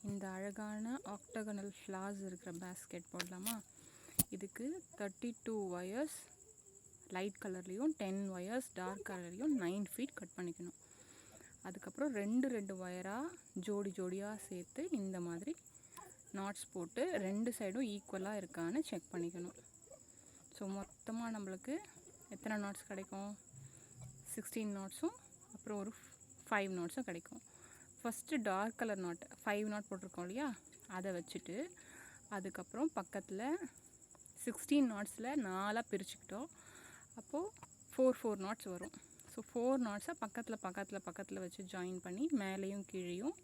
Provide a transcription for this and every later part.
இந்த அழகான octagonal flowers இருக்கிற பேஸ்கெட் போடலாமா? இதுக்கு 32 ஒயர்ஸ் லைட் கலர்லேயும் 10 ஒயர்ஸ் டார்க் கலர்லேயும் 9 ஃபீட் கட் பண்ணிக்கணும். அதுக்கப்புறம் ரெண்டு ஒயராக ஜோடியாக சேர்த்து இந்த மாதிரி நாட்ஸ் போட்டு ரெண்டு சைடும் ஈக்குவலாக இருக்கான்னு செக் பண்ணிக்கணும். ஸோ மொத்தமாக நம்மளுக்கு எத்தனை நாட்ஸ் கிடைக்கும்? 16 நாட்ஸும் அப்புறம் ஒரு 5 நாட்ஸும் கிடைக்கும். First dark colour knot 5 knot போட்டிருக்கோம் இல்லையா, அதை வச்சுட்டு அதுக்கப்புறம் பக்கத்தில் 16 நாட்ஸில் 4 பிரிச்சுக்கிட்டோம். அப்போது 4 நாட்ஸ் வரும். ஸோ 4 நாட்ஸை பக்கத்தில் வச்சு ஜாயின் பண்ணி மேலேயும் கீழேயும்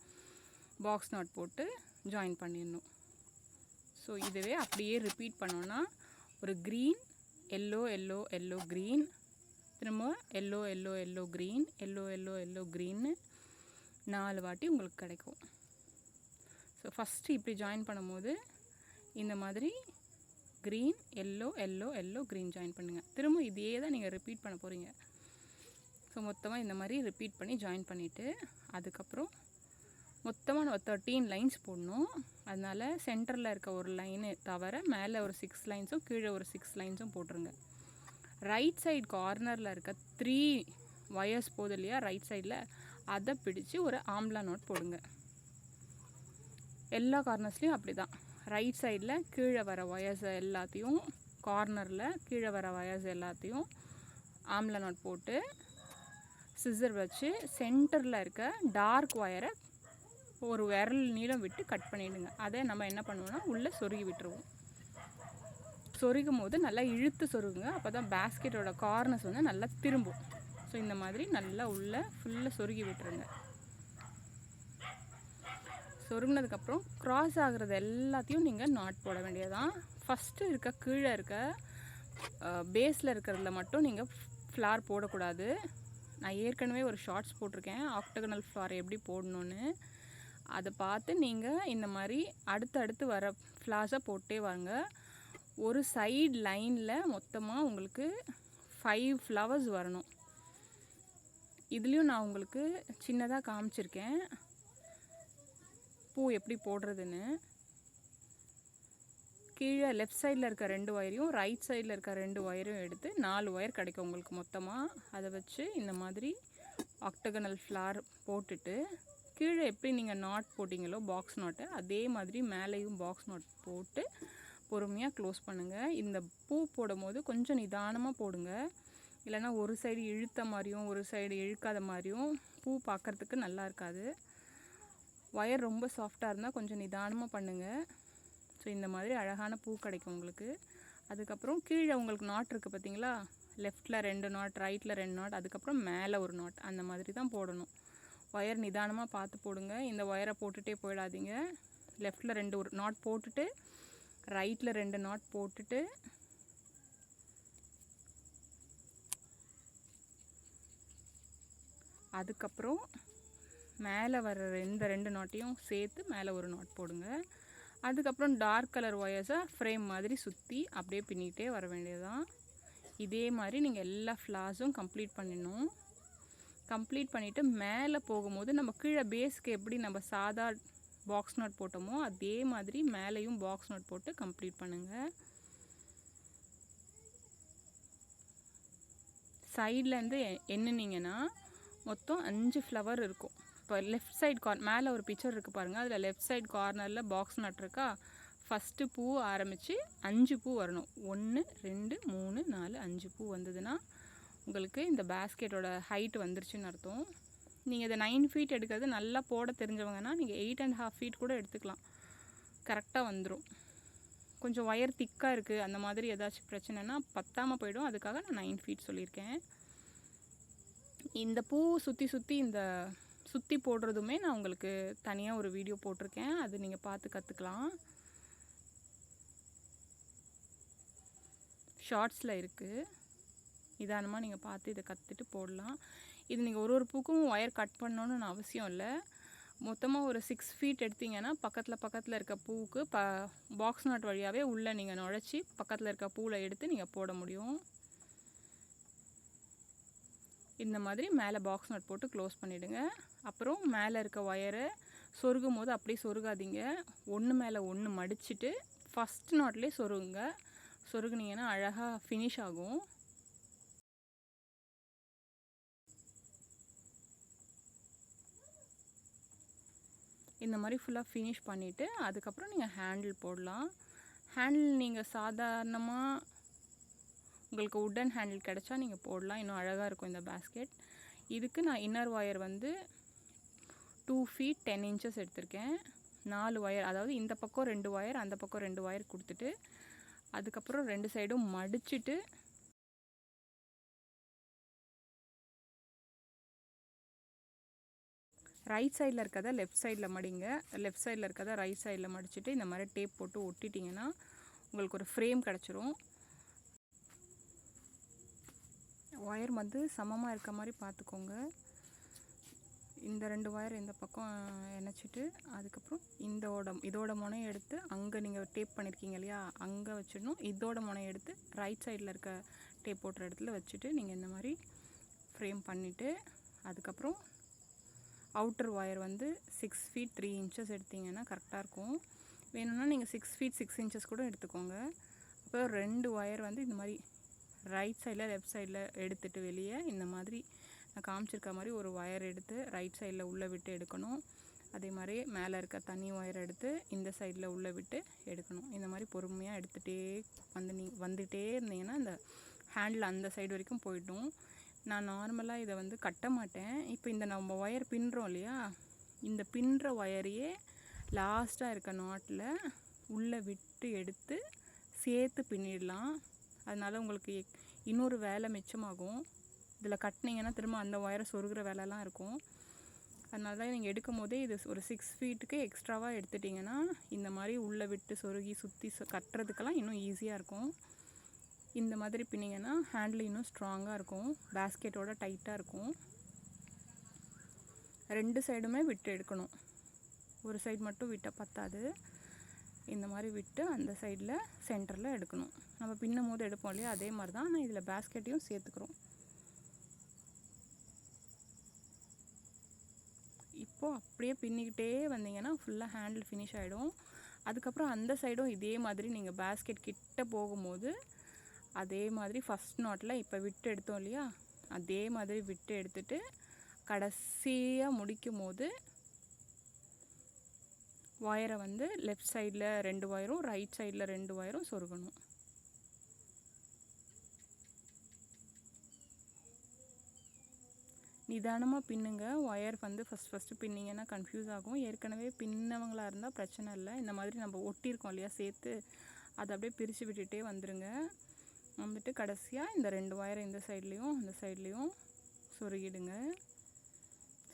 பாக்ஸ் நாட் போட்டு ஜாயின் பண்ணிடணும். ஸோ இதுவே அப்படியே ரிப்பீட் பண்ணோன்னா ஒரு க்ரீன் எல்லோ க்ரீன், திரும்ப எல்லோ க்ரீன், எல்லோ க்ரீன்னு 4 வாட்டி உங்களுக்கு கிடைக்கும். ஸோ ஃபஸ்ட்டு இப்படி ஜாயின் பண்ணும்போது இந்த மாதிரி க்ரீன் எல்லோ க்ரீன் ஜாயின் பண்ணுங்கள். திரும்ப இதே தான் நீங்கள் ரிப்பீட் பண்ண போகிறீங்க. ஸோ மொத்தமாக இந்த மாதிரி ரிப்பீட் பண்ணி ஜாயின் பண்ணிவிட்டு அதுக்கப்புறம் மொத்தமாக நம்ம 13 லைன்ஸ் போடணும். அதனால் சென்டரில் இருக்க ஒரு லைனு தவிர மேலே ஒரு 6 லைன்ஸும் கீழே ஒரு 6 லைன்ஸும் போட்டுருங்க. ரைட் சைடு கார்னரில் இருக்க 3 ஒயர்ஸ் போகுது இல்லையா ரைட் சைடில், அதை பிடிச்சி ஒரு ஆம்லா நோட் போடுங்க. எல்லா கார்னர்ஸ்லேயும் அப்படி தான். ரைட் சைடில் கீழே வர ஒயர்ஸ் எல்லாத்தையும், கார்னரில் கீழே வர ஒயர்ஸ் எல்லாத்தையும் ஆம்லா நோட் போட்டு சிசர் வச்சு சென்டரில் இருக்க டார்க் ஒயரை ஒரு விரல் நீளம் விட்டு கட் பண்ணிவிடுங்க. அதை நம்ம என்ன பண்ணுவோம்னா உள்ளே சொருகி விட்டுருவோம். சொருகும் போது நல்லா இழுத்து சொருகுங்க. அப்போ தான் பேஸ்கெட்டோட கார்னர்ஸ் வந்து நல்லா திரும்பும். ஸோ இந்த மாதிரி நல்லா உள்ளே ஃபுல்லாக சொருகி விட்டுருங்க. சொருகினதுக்கப்புறம் க்ராஸ் ஆகிறது எல்லாத்தையும் நீங்கள் நாட் போட வேண்டியதான். ஃபஸ்ட்டு இருக்க கீழே இருக்க பேஸில் இருக்கிறதுல மட்டும் நீங்கள் ஃப்ளார் போடக்கூடாது. நான் ஏற்கனவே ஒரு ஷார்ட்ஸ் போட்டிருக்கேன் ஆக்டகனல் ஃப்ளார் எப்படி போடணுன்னு. அதை பார்த்து நீங்கள் இந்த மாதிரி அடுத்தடுத்து வர ஃப்ளார்ஸை போட்டே வாங்க. ஒரு சைடு லைனில் மொத்தமாக உங்களுக்கு 5 ஃப்ளவர்ஸ் வரணும். இதுலேயும் நான் உங்களுக்கு சின்னதாக காமிச்சிருக்கேன் பூ எப்படி போடுறதுன்னு. கீழே லெஃப்ட் சைடில் இருக்க 2 ஒயரையும் ரைட் சைடில் இருக்க 2 ஒயரையும் எடுத்து 4 ஒயர் கிடைக்கும் உங்களுக்கு மொத்தமாக. அதை வச்சு இந்த மாதிரி ஆக்டகனல் ஃப்ளார் போட்டுட்டு கீழே எப்படி நீங்கள் நாட் போட்டிங்களோ பாக்ஸ் நாட்டு, அதே மாதிரி மேலேயும் பாக்ஸ் நாட் போட்டு பொறுமையாக க்ளோஸ் பண்ணுங்கள். இந்த பூ போடும் போது கொஞ்சம் நிதானமாக போடுங்க. இல்லைனா ஒரு சைடு இழுத்த மாதிரியும் ஒரு சைடு இழுக்காத மாதிரியும் பூ பார்க்குறதுக்கு நல்லா இருக்காது. ஒயர் ரொம்ப சாஃப்டாக இருந்தால் கொஞ்சம் நிதானமாக பண்ணுங்கள். ஸோ இந்த மாதிரி அழகான பூ கிடைக்கும் உங்களுக்கு. அதுக்கப்புறம் கீழே உங்களுக்கு நாட் இருக்குது பார்த்தீங்களா, லெஃப்டில் 2 நாட், ரைட்டில் 2 நாட், அதுக்கப்புறம் மேலே ஒரு நாட், அந்த மாதிரி தான் போடணும். ஒயர் நிதானமாக பார்த்து போடுங்க. இந்த ஒயரை போட்டுகிட்டே போயிடாதீங்க. லெஃப்டில் 2 நாட் போட்டுட்டு ரைட்டில் 2 நாட் போட்டுட்டு அதுக்கப்புறம் மேலே வர இந்த 2 நாட்டையும் சேர்த்து மேலே ஒரு நாட் போடுங்க. அதுக்கப்புறம் டார்க் கலர் ஒயர்ஸை ஃப்ரேம் மாதிரி சுற்றி அப்படியே பின்னிகிட்டே வர வேண்டியதுதான். இதே மாதிரி நீங்கள் எல்லா ஃப்ளார்ஸும் கம்ப்ளீட் பண்ணிடணும். கம்ப்ளீட் பண்ணிவிட்டு மேலே போகும்போது நம்ம கீழே பேஸ்க்கு எப்படி நம்ம சாதா பாக்ஸ் நாட் போட்டோமோ அதே மாதிரி மேலேயும் பாக்ஸ் நாட் போட்டு கம்ப்ளீட் பண்ணுங்கள். சைட்லேருந்து எண்ணினீங்கன்னா மொத்தம் 5 ஃப்ளவர் இருக்கும். இப்போ லெஃப்ட் சைடு மேலே ஒரு பிக்சர் இருக்குது பாருங்கள், அதில் லெஃப்ட் சைடு கார்னரில் பாக்ஸ் நாட் இருக்கா, ஃபஸ்ட்டு பூ ஆரம்பித்து 5 பூ வரணும். 1 2 3 4 5 பூ வந்ததுன்னா உங்களுக்கு இந்த பேஸ்கெட்டோட ஹைட் வந்துருச்சுன்னு அர்த்தம். நீங்கள் இதை 9 ஃபீட் எடுக்கிறது நல்லா போட தெரிஞ்சவங்கன்னா நீங்கள் 8.5 ஃபீட் கூட எடுத்துக்கலாம், கரெக்டாக வந்துடும். கொஞ்சம் ஒயர் திக்காக இருக்குது அந்த மாதிரி ஏதாச்சும் பிரச்சனைனா பத்தாமல் போயிடும். அதுக்காக நான் 9 ஃபீட் சொல்லியிருக்கேன். இந்த பூ சுற்றி போடுறதுமே நான் உங்களுக்கு தனியாக ஒரு வீடியோ போட்டிருக்கேன், அது நீங்கள் பார்த்து கற்றுக்கலாம். ஷார்ட்ஸில் இருக்குது, நிதானமாக நீங்கள் பார்த்து இதை கற்றுட்டு போடலாம். இது நீங்கள் ஒரு பூக்கும் ஒயர் கட் பண்ணணுன்னு அவசியம் இல்லை. மொத்தமாக ஒரு 6 ஃபீட் எடுத்திங்கன்னா பக்கத்தில் இருக்க பூவுக்கு பாக்ஸ் நாட் வழியாகவே உள்ளே நீங்கள் நுழைச்சி பக்கத்தில் இருக்க பூவில் எடுத்து நீங்கள் போட முடியும். இந்த மாதிரி மேலே பாக்ஸ் நாட் போட்டு க்ளோஸ் பண்ணிவிடுங்க. அப்புறம் மேலே இருக்க ஒயரை சொருகும் போது அப்படியே சொருகாதீங்க, ஒன்று மேலே ஒன்று மடிச்சுட்டு ஃபஸ்ட் நாட்லேயே சொருகுங்க. சொருகுனீங்கன்னா அழகாக ஃபினிஷ் ஆகும். இந்த மாதிரி ஃபுல்லாக ஃபினிஷ் பண்ணிவிட்டு அதுக்கப்புறம் நீங்கள் ஹேண்டில் போடலாம். ஹேண்டில் நீங்கள் சாதாரணமாக உங்களுக்கு உட்டன் ஹேண்டில் கிடச்சா நீங்கள் போடலாம், இன்னும் அழகாக இருக்கும் இந்த பேஸ்கெட். இதுக்கு நான் இன்னர் ஒயர் வந்து 2 feet 10 inches எடுத்திருக்கேன். 4 ஒயர், அதாவது இந்த பக்கம் 2 ஒயர் அந்த பக்கம் 2 ஒயர் கொடுத்துட்டு அதுக்கப்புறம் 2 சைடும் மடிச்சுட்டு ரைட் சைடில் இருக்கிறத லெஃப்ட் சைடில் மடிங்க, லெஃப்ட் சைடில் இருக்கிறத ரைட் சைடில் மடிச்சுட்டு இந்த மாதிரி டேப் போட்டு ஒட்டிட்டிங்கன்னா உங்களுக்கு ஒரு ஃப்ரேம் கிடச்சிரும். ஒயர் வந்து சமமாக இருக்க மாதிரி பார்த்துக்கோங்க. இந்த 2 ஒயர் இந்த பக்கம் இணைச்சிட்டு அதுக்கப்புறம் இதோட முனையை எடுத்து அங்கே நீங்கள் டேப் பண்ணியிருக்கீங்க இல்லையா, அங்கே வச்சிடணும். இதோட முனையை எடுத்து ரைட் சைடில் இருக்க டேப் போட்டுற இடத்துல வச்சுட்டு நீங்கள் இந்த மாதிரி ஃப்ரேம் பண்ணிவிட்டு அதுக்கப்புறம் அவுட்டர் ஒயர் வந்து 6 feet 3 inches எடுத்திங்கன்னா கரெக்டாக இருக்கும். வேணும்னா நீங்கள் 6 feet 6 inches கூட எடுத்துக்கோங்க. அப்புறம் 2 ஒயர் வந்து இந்த மாதிரி ரைட் சைடில் லெஃப்ட் சைடில் எடுத்துகிட்டு வெளியே இந்த மாதிரி நான் காமிச்சிருக்க மாதிரி ஒரு ஒயர் எடுத்து ரைட் சைடில் உள்ளே விட்டு எடுக்கணும். அதே மாதிரி மேலே இருக்க தனி ஒயர் எடுத்து இந்த சைடில் உள்ளே விட்டு எடுக்கணும். இந்த மாதிரி பொறுமையாக எடுத்துகிட்டே வந்துகிட்டே இருந்தீங்கன்னா இந்த ஹேண்டில் அந்த சைடு வரைக்கும் போய்ட்டும். நான் நார்மலாக இதை வந்து கட்ட மாட்டேன். இப்போ இந்த நம்ம ஒயர் பின்னுறோம் இல்லையா, இந்த பின்னுற ஒயரையே லாஸ்ட்டாக இருக்க நாட்டில் உள்ளே விட்டு எடுத்து சேர்த்து பின்னிடலாம். அதனால் உங்களுக்கு இன்னொரு வேலை மிச்சமாகும். இதில் கட்டினீங்கன்னா திரும்ப அந்த ஒயரை சொருகிற வேலைலாம் இருக்கும். அதனால தான் நீங்கள் எடுக்கும் போதே இது ஒரு 6 feetக்கு எக்ஸ்ட்ராவாக எடுத்துட்டிங்கன்னா இந்த மாதிரி உள்ளே விட்டு சொருகி சுற்றி கட்டுறதுக்கெல்லாம் இன்னும் ஈஸியாக இருக்கும். இந்த மாதிரி பின்னிங்கன்னா ஹேண்டில் இன்னும் ஸ்ட்ராங்காக இருக்கும், பேஸ்கெட்டோட டைட்டாக இருக்கும். 2 சைடுமே விட்டு எடுக்கணும், ஒரு சைடு மட்டும் விட்டால் பத்தாது. இந்த மாதிரி விட்டு அந்த சைடில் சென்டரில் எடுக்கணும். நம்ம பின்னும் போது எடுப்போம் இல்லையா, அதே மாதிரி தான் ஆனால் இதில் பேஸ்கெட்டையும் சேர்த்துக்கிறோம். இப்போது அப்படியே பின்னிக்கிட்டே வந்தீங்கன்னா ஃபுல்லாக ஹேண்டில் ஃபினிஷ் ஆகிடும். அதுக்கப்புறம் அந்த சைடும் இதே மாதிரி நீங்கள் பேஸ்கெட் கிட்ட போகும்போது அதே மாதிரி ஃபஸ்ட் நாட்டில் இப்போ விட்டு எடுத்தோம் இல்லையா, அதே மாதிரி விட்டு எடுத்துட்டு கடைசியாக முடிக்கும் போது ஒயரை வந்து லெஃப்ட் சைடில் 2 ஒயரும் ரைட் சைடில் 2 ஒயரும் சொருகணும். நிதானமாக பின்னுங்க. ஒயர் வந்து ஃபஸ்ட்டு பின்னிங்கன்னா கன்ஃபியூஸ் ஆகும். ஏற்கனவே பின்னவங்களாக இருந்தால் பிரச்சனை இல்லை. இந்த மாதிரி நம்ம ஒட்டியிருக்கோம் இல்லையா சேர்த்து, அதை அப்படியே பிரித்து விட்டுட்டே வந்துடுங்க. வந்துட்டு கடைசியாக இந்த 2 ஒயரை இந்த சைட்லேயும் அந்த சைட்லேயும் சொருகிடுங்க.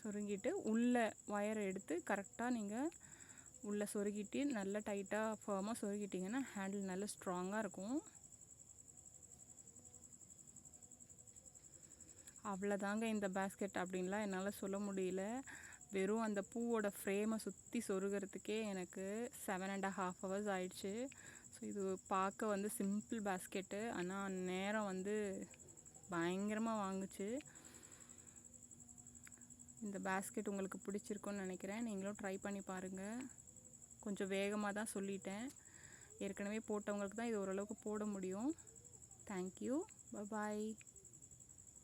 சொருகிட்டு உள்ளே ஒயரை எடுத்து கரெக்டாக நீங்கள் உள்ளே சொருகிட்டு நல்லா டைட்டாக ஃபர்மாக சொருகிட்டிங்கன்னா ஹேண்டில் நல்லா ஸ்ட்ராங்காக இருக்கும். அவ்வளோதாங்க இந்த பேஸ்கெட் அப்படின்லாம் என்னால் சொல்ல முடியல. வெறும் அந்த பூவோட ஃப்ரேமை சுற்றி சொருகிறதுக்கே எனக்கு 7.5 hours ஆயிடுச்சு. ஸோ இது பார்க்க வந்து சிம்பிள் பேஸ்கெட்டு, ஆனால் நேரம் வந்து பயங்கரமாக வாங்குச்சு. இந்த பேஸ்கெட் உங்களுக்கு பிடிச்சிருக்குன்னு நினைக்கிறேன். நீங்களும் ட்ரை பண்ணி பாருங்கள். கொஞ்சம் வேகமாக தான் சொல்லிட்டேன், ஏற்கனவே போட்டவங்களுக்கு தான் இது ஓரளவுக்கு போட முடியும். தேங்க்யூ, பாய்.